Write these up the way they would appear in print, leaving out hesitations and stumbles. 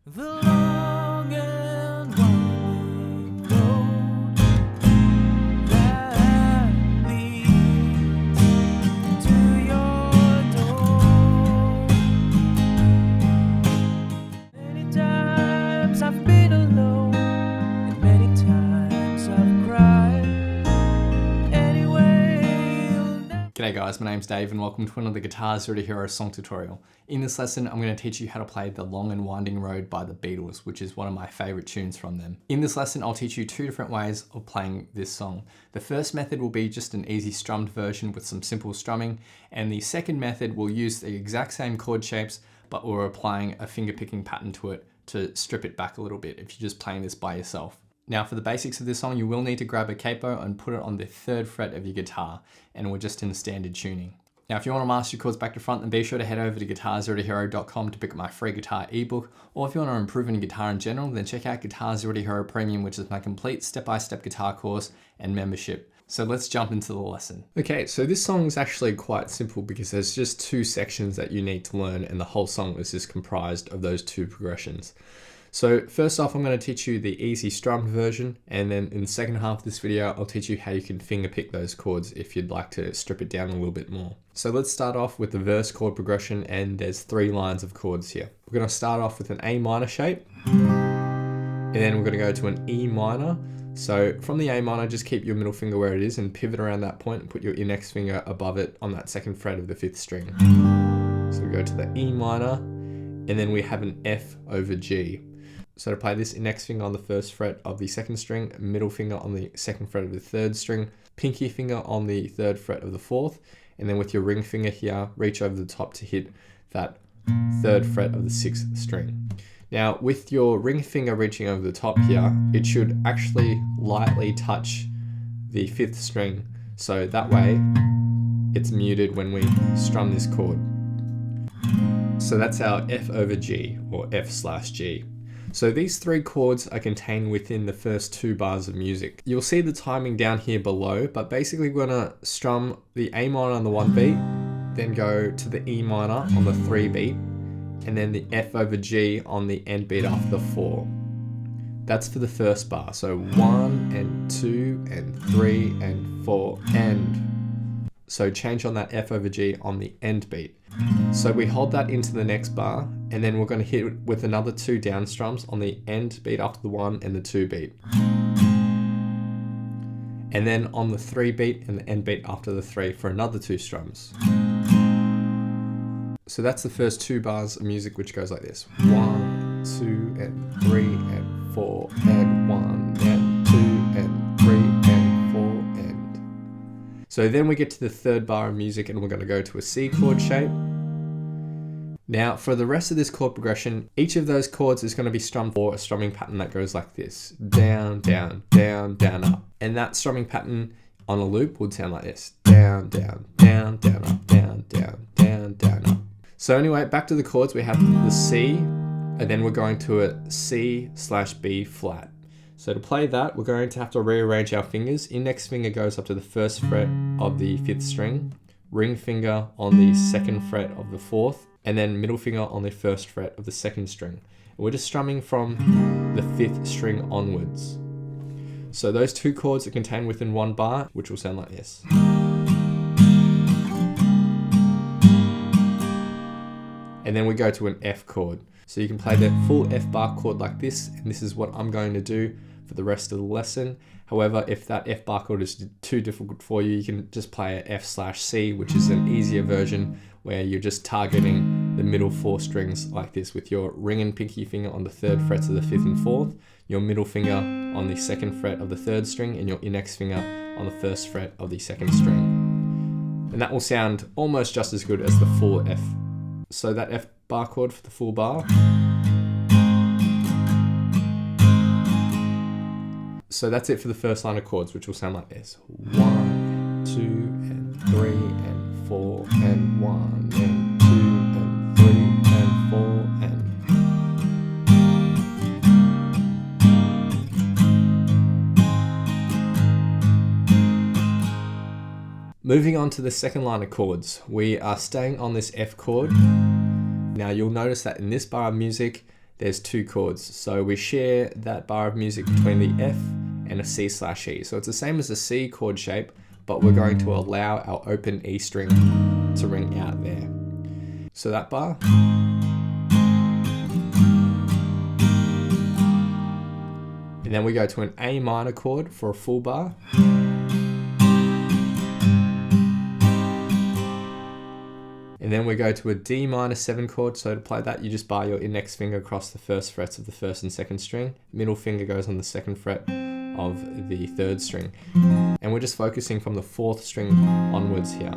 The long and winding road that leads to your door. Many times I've been alone, and many times I've cried. Anyway, you'll never... G'day guys, my name's Dave and welcome to another Guitar Zero to Hero song tutorial. In this lesson, I'm going to teach you how to play The Long and Winding Road by the Beatles, which is one of my favorite tunes from them. In this lesson, I'll teach you two different ways of playing this song. The first method will be just an easy strummed version with some simple strumming, and the second method will use the exact same chord shapes, but we're applying a finger picking pattern to it to strip it back a little bit if you're just playing this by yourself. Now for the basics of this song, you will need to grab a capo and put it on the 3rd fret of your guitar, and we're just in standard tuning. Now if you want to master your chords back to front, then be sure to head over to guitarzerotohero.com to pick up my free guitar ebook, or if you want to improve on your guitar in general, then check out Guitar Zero to Hero Premium, which is my complete step-by-step guitar course and membership. So let's jump into the lesson. Okay, so this song is actually quite simple because there's just two sections that you need to learn, and the whole song is just comprised of those two progressions. So first off, I'm going to teach you the easy strummed version, and then in the second half of this video, I'll teach you how you can finger pick those chords if you'd like to strip it down a little bit more. So let's start off with the verse chord progression, and there's 3 lines of chords here. We're going to start off with an A minor shape, and then we're going to go to an E minor. So from the A minor, just keep your middle finger where it is and pivot around that point and put your index finger above it on that 2nd fret of the 5th string. So we go to the E minor, and then we have an F over G. So to play this, index finger on the 1st fret of the 2nd string, middle finger on the 2nd fret of the 3rd string, pinky finger on the 3rd fret of the 4th, and then with your ring finger here, reach over the top to hit that 3rd fret of the 6th string. Now with your ring finger reaching over the top here, it should actually lightly touch the 5th string, so that way it's muted when we strum this chord. So that's our F over G, or F/G. So these 3 chords are contained within the first 2 bars of music. You'll see the timing down here below, but basically we're gonna strum the A minor on the 1 beat, then go to the E minor on the 3 beat, and then the F over G on the end beat after the 4. That's for the first bar. So 1 and 2 and 3 and 4 and. So change on that F over G on the end beat. So we hold that into the next bar, and then we're going to hit it with another 2 down strums on the end beat after the 1 and the 2 beat. And then on the 3 beat and the end beat after the 3 for another 2 strums. So that's the first 2 bars of music, which goes like this. 1, 2, and 3, and 4, and 1, and 2, and 3, and 4, and. So then we get to the 3rd bar of music, and we're going to go to a C chord shape. Now for the rest of this chord progression, each of those chords is going to be strummed for a strumming pattern that goes like this. Down, down, down, down, up. And that strumming pattern on a loop would sound like this. Down, down, down, down, up, down, down, down, down, up. So anyway, back to the chords, we have the C, and then we're going to a C/B flat. So to play that, we're going to have to rearrange our fingers. Index finger goes up to the 1st fret of the 5th string, ring finger on the 2nd fret of the 4th, and then middle finger on the 1st fret of the 2nd string. And we're just strumming from the 5th string onwards. So those 2 chords are contained within 1 bar, which will sound like this. And then we go to an F chord. So you can play the full F bar chord like this, and this is what I'm going to do for the rest of the lesson. However, if that F bar chord is too difficult for you, you can just play a F/C, which is an easier version where you're just targeting the middle 4 strings like this with your ring and pinky finger on the 3rd frets of the 5th and 4th, your middle finger on the 2nd fret of the 3rd string, and your index finger on the 1st fret of the 2nd string. And that will sound almost just as good as the full F. So that F bar chord for the full bar. So that's it for the first line of chords, which will sound like this. 1, 2, and 3, and 4, and 1, and 2, and 3, and 4, and. Moving on to the second line of chords, we are staying on this F chord. Now you'll notice that in this bar of music, there's 2 chords. So we share that bar of music between the F and a C/E. So it's the same as a C chord shape, but we're going to allow our open E string to ring out there. So that bar. And then we go to an A minor chord for a full bar. And then we go to a D minor 7 chord. So to play that, you just bar your index finger across the first frets of the 1st and 2nd string. Middle finger goes on the 2nd fret of the 3rd string. And we're just focusing from the 4th string onwards here.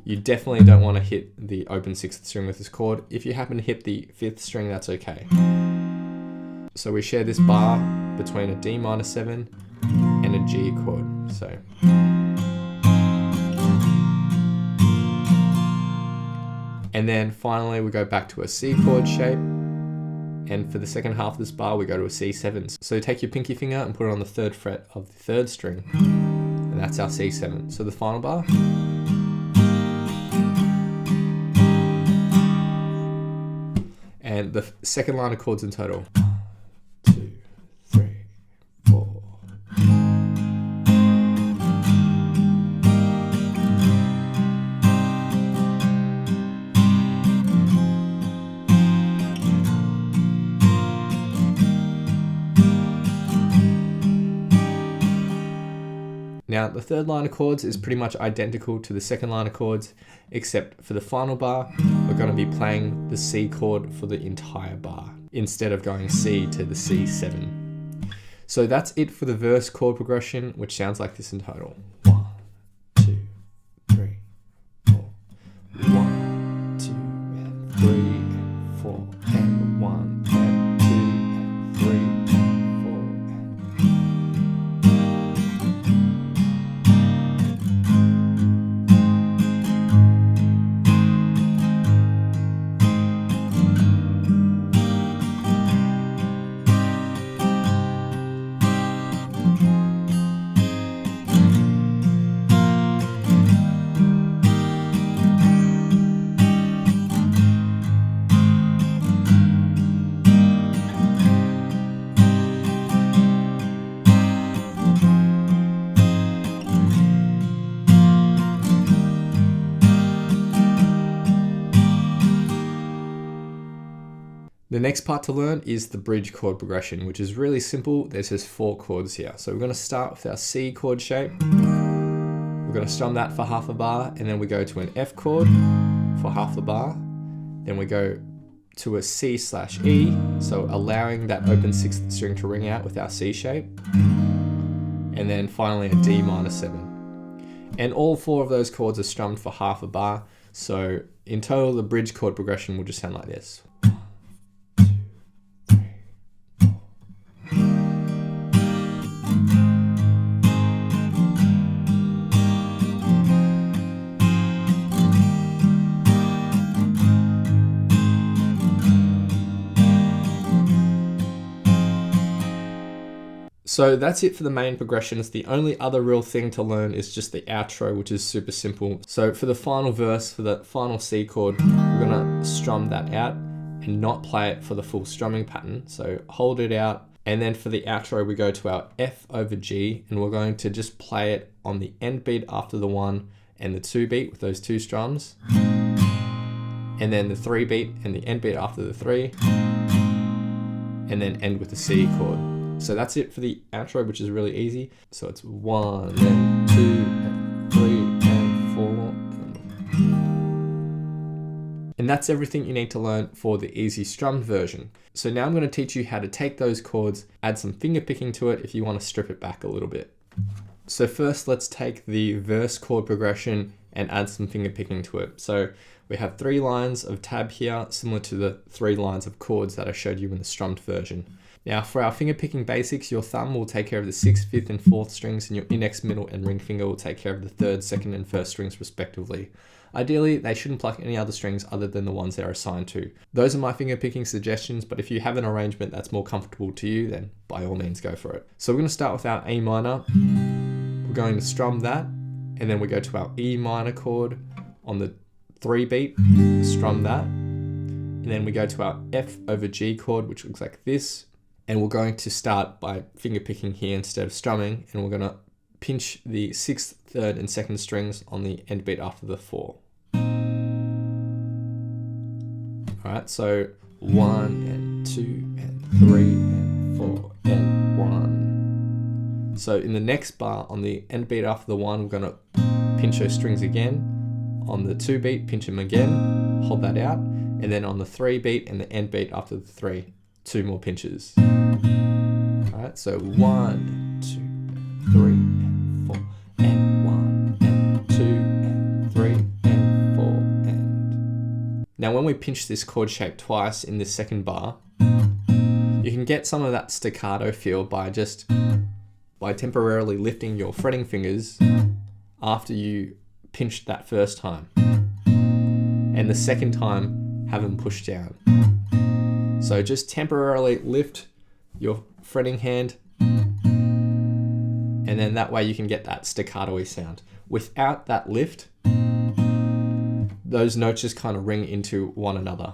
You definitely don't want to hit the open 6th string with this chord. If you happen to hit the 5th string, that's okay. So we share this bar between a D minor 7 and a G chord. So. And then finally we go back to a C chord shape, and for the second half of this bar we go to a C7. So take your pinky finger and put it on the 3rd fret of the 3rd string, and that's our C7. So the final bar. And the second line of chords in total. 2, 3, 4. Now the 3rd line of chords is pretty much identical to the 2nd line of chords, except for the final bar, we're going to be playing the C chord for the entire bar, instead of going C to the C7. So that's it for the verse chord progression, which sounds like this in total. 1, 2, 3, 4. 1, 2, and 3, and 4, and 1, and 2, and 3, and 4. The next part to learn is the bridge chord progression, which is really simple. There's just 4 chords here. So we're going to start with our C chord shape. We're going to strum that for half a bar, and then we go to an F chord for half a bar. Then we go to a C/E, so allowing that open 6th string to ring out with our C shape. And then finally a D minor 7. And all 4 of those chords are strummed for half a bar. So in total, the bridge chord progression will just sound like this. So that's it for the main progressions. The only other real thing to learn is just the outro, which is super simple. So for the final verse, for the final C chord, we're gonna strum that out and not play it for the full strumming pattern. So hold it out. And then for the outro, we go to our F over G, and we're going to just play it on the end beat after the 1 and the 2 beat with those 2 strums. And then the 3 beat and the end beat after the 3. And then end with the C chord. So that's it for the outro, which is really easy. So it's 1 and 2 and 3 and 4. And that's everything you need to learn for the easy strummed version. So now I'm going to teach you how to take those chords, add some finger picking to it if you want to strip it back a little bit. So first, let's take the verse chord progression and add some finger picking to it. So we have 3 lines of tab here, similar to the 3 lines of chords that I showed you in the strummed version. Now for our finger picking basics, your thumb will take care of the 6th, 5th and 4th strings, and your index, middle and ring finger will take care of the 3rd, 2nd and 1st strings respectively. Ideally, they shouldn't pluck any other strings other than the ones they're assigned to. Those are my finger picking suggestions, but if you have an arrangement that's more comfortable to you, then by all means go for it. So we're going to start with our A minor. We're going to strum that, and then we go to our E minor chord on the 3 beat, strum that. And then we go to our F over G chord, which looks like this. And we're going to start by finger picking here instead of strumming. And we're going to pinch the 6th, 3rd, and 2nd strings on the end beat after the 4. All right, so 1 and 2 and 3 and 4 and 1. So in the next bar on the end beat after the 1, we're going to pinch those strings again. On the 2 beat, pinch them again, hold that out. And then on the 3 beat and the end beat after the 3, 2 more pinches. All right, so 1, 2, 3, and 4, and 1, and 2, and 3, and 4, and... Now when we pinch this chord shape twice in this second bar, you can get some of that staccato feel by temporarily lifting your fretting fingers after you pinched that first time. And the second time, have them pushed down. So just temporarily lift your fretting hand, and then that way you can get that staccato-y sound. Without that lift, those notes just kind of ring into one another.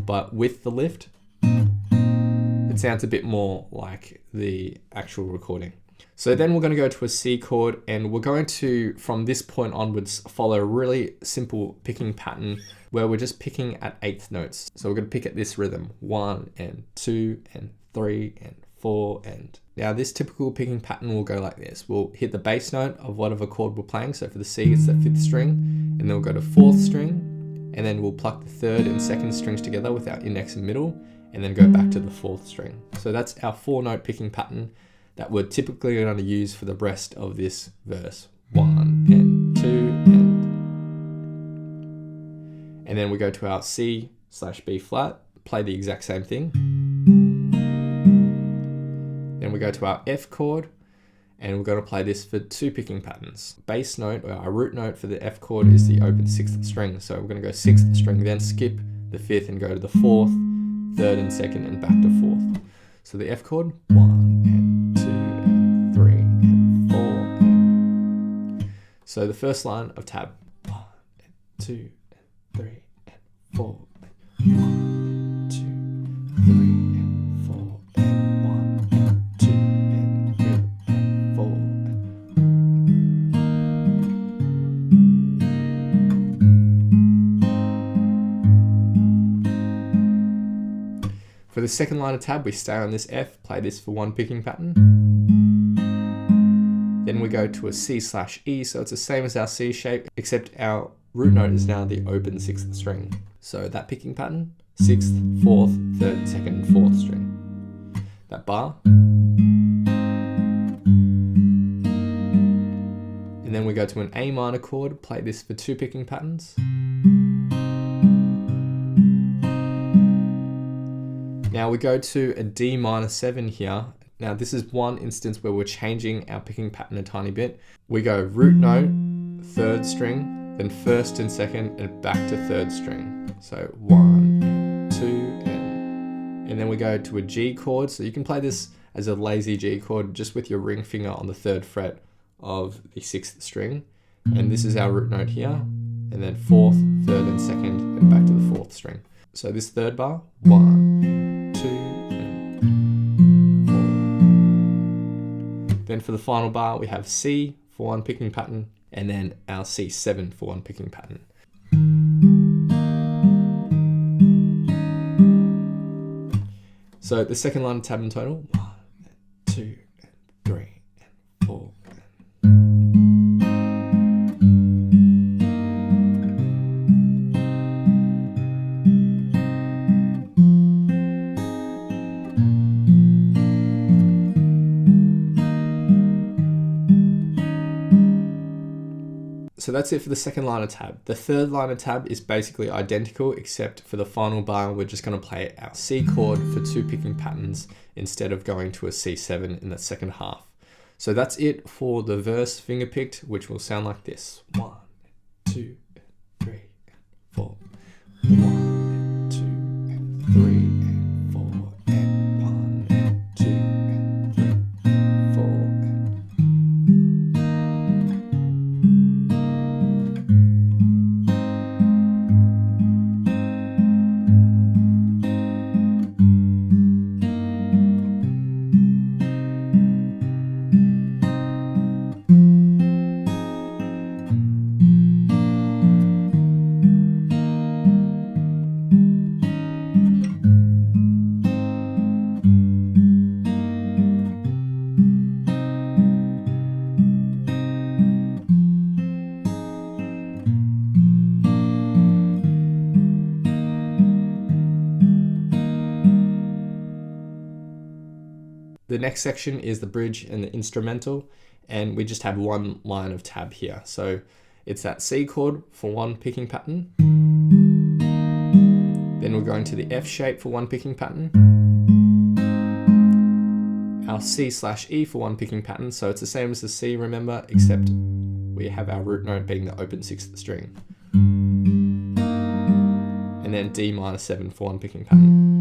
But with the lift, it sounds a bit more like the actual recording. So then we're going to go to a C chord, and we're going to, from this point onwards, follow a really simple picking pattern where we're just picking at 8th notes. So we're going to pick at this rhythm, 1 and 2 and 3 and 4 and... Now this typical picking pattern will go like this. We'll hit the bass note of whatever chord we're playing. So for the C, it's that 5th string, and then we'll go to 4th string, and then we'll pluck the 3rd and 2nd strings together with our index and middle, and then go back to the 4th string. So that's our 4-note picking pattern that we're typically going to use for the rest of this verse. 1 and 2 and then we go to our C/B flat, play the exact same thing. Then we go to our F chord, and we're going to play this for 2 picking patterns. Bass note, or our root note for the F chord, is the open 6th string. So we're going to go 6th string, then skip the 5th and go to the 4th, 3rd and 2nd, and back to 4th. So the F chord, 1 and 2 and 3 and 4 and... So the first line of tab, 1 and 2 and 3 and 4 and 1, 2, 3 and 4 and 1 and 2 and 3 and 4 and... For the second line of tab, we stay on this F, play this for 1 picking pattern. Then we go to a C/E, so it's the same as our C shape, except our root note is now the open 6th string. So that picking pattern, 6th, 4th, 3rd, 2nd, and 4th string. That bar. And then we go to an A minor chord, play this for 2 picking patterns. Now we go to a D minor 7 here. Now this is one instance where we're changing our picking pattern a tiny bit. We go root note, 3rd string, then 1st and 2nd, and back to 3rd string. So 1 and 2 and then we go to a G chord. So you can play this as a lazy G chord just with your ring finger on the 3rd fret of the 6th string. And this is our root note here, and then 4th, 3rd and 2nd, and back to the 4th string. So this 3rd bar, 1, 2, and 4. Then for the final bar, we have C for 1 picking pattern, and then our C7 for 1 picking pattern. So the second line of tab in total, 1, 2, 3, 4. So that's it for the second line of tab. The third line of tab is basically identical, except for the final bar, we're just going to play our C chord for 2 picking patterns instead of going to a C7 in the second half. So that's it for the verse finger picked, which will sound like this. 1, 2, 3, 4. 1, 2, 3, 4, and 1, 2, 3, 4. The next section is the bridge and the instrumental, and we just have one line of tab here. So it's that C chord for one picking pattern. Then we're going to the F shape for one picking pattern. Our C/E for one picking pattern. So it's the same as the C, remember, except we have our root note being the open 6th string. And then D-7 for one picking pattern.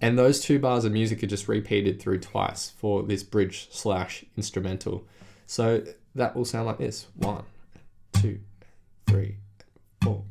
And those 2 bars of music are just repeated through twice for this bridge/instrumental. So that will sound like this. 1, 2, 3, 4.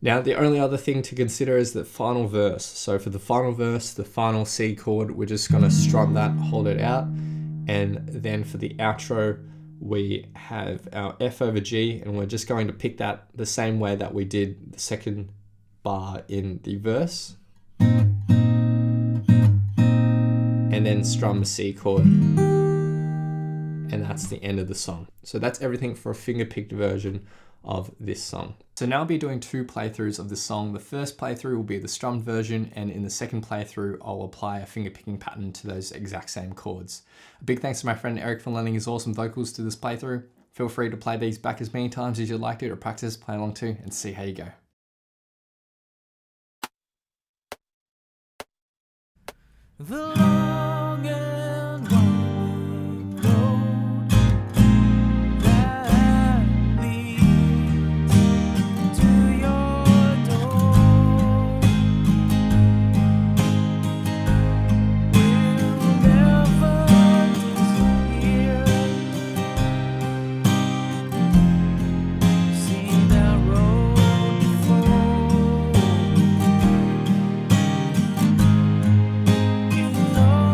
Now, the only other thing to consider is the final verse. So for the final verse, the final C chord, we're just going to strum that, hold it out. And then for the outro, we have our F over G, and we're just going to pick that the same way that we did the second bar in the verse. And then strum the C chord. And that's the end of the song. So that's everything for a finger-picked version of this song. So now I'll be doing 2 playthroughs of this song. The first playthrough will be the strummed version, and in the second playthrough, I'll apply a finger-picking pattern to those exact same chords. A big thanks to my friend Eric for lending his awesome vocals to this playthrough. Feel free to play these back as many times as you liked it, or practice, play along to, and see how you go. The long and winding road that leads to your door will never disappear. Seen that road before. You know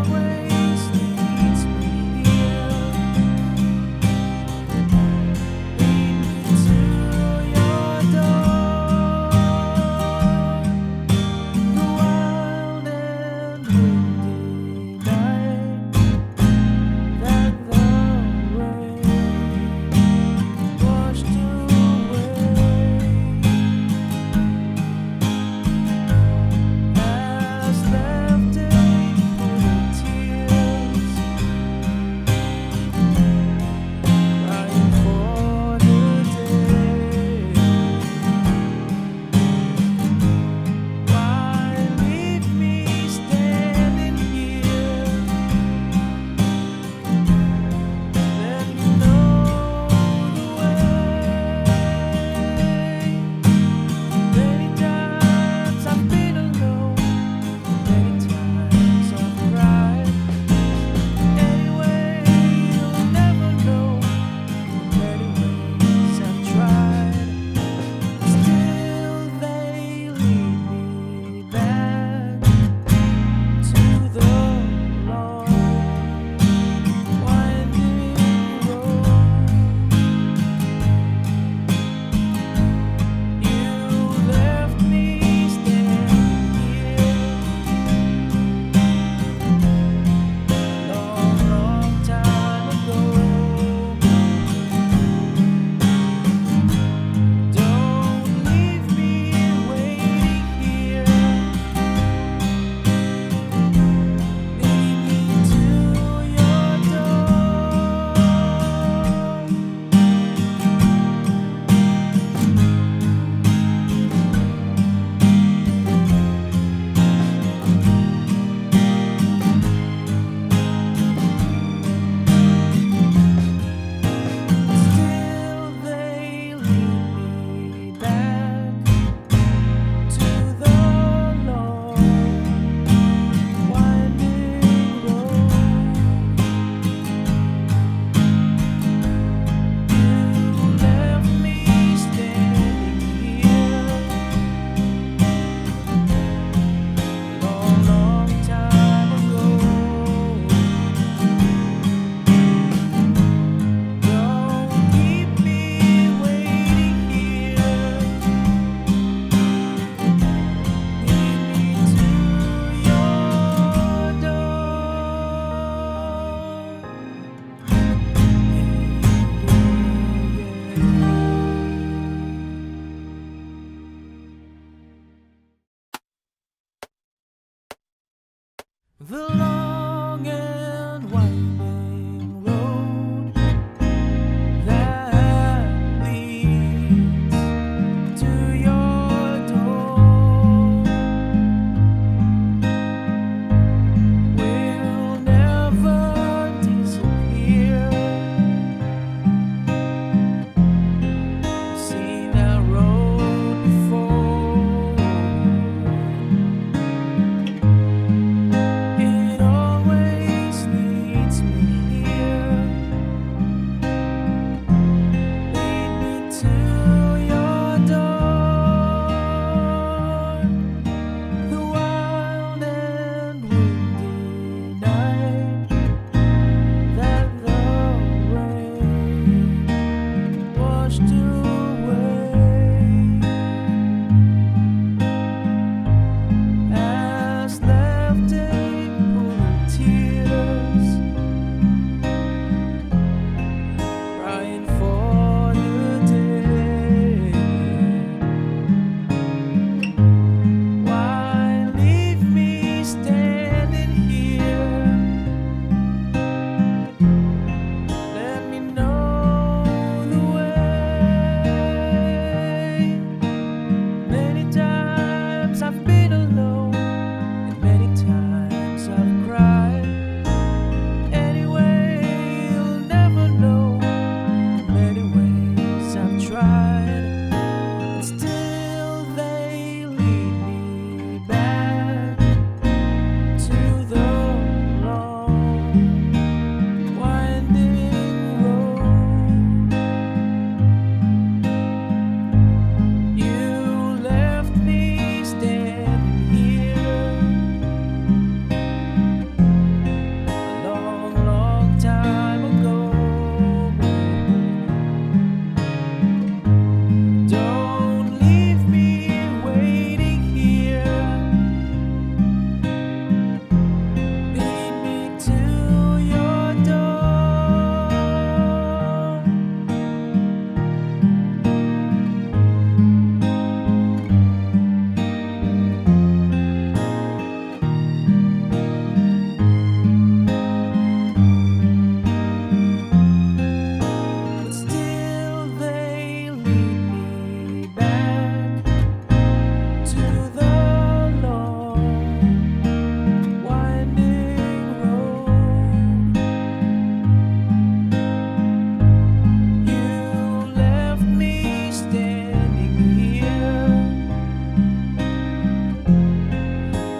The long and winding road that leads to your door will never disappear. I've seen that road before. It always leads me here. Lead me to your door. The wild and windy night that the rain washed away has left a pool of tears, crying for the day. Why leave me standing here? Let me know the way. Many times I've been alone, and many times I've cried. Anyway, you'll never know. In many ways I've tried, and still they lead me back to the long, winding road. You left me standing here a long, long time ago. Don't leave me waiting here. Lead me to your door. But still they lead me back to the long, winding road. You left me standing here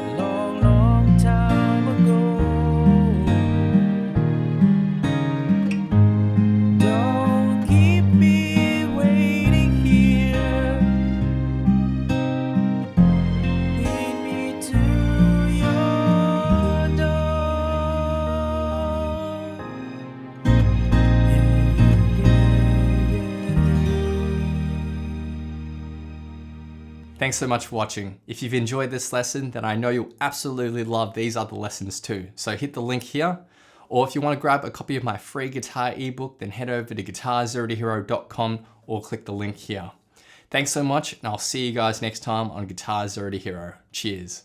a long, long time ago. Don't keep me waiting here. Lead me to your door. Thanks so much for watching. If you've enjoyed this lesson, then I know you'll absolutely love these other lessons too. So hit the link here, or if you want to grab a copy of my free guitar ebook, then head over to guitarzerotohero.com or click the link here. Thanks so much, and I'll see you guys next time on Guitar Zero to Hero. Cheers.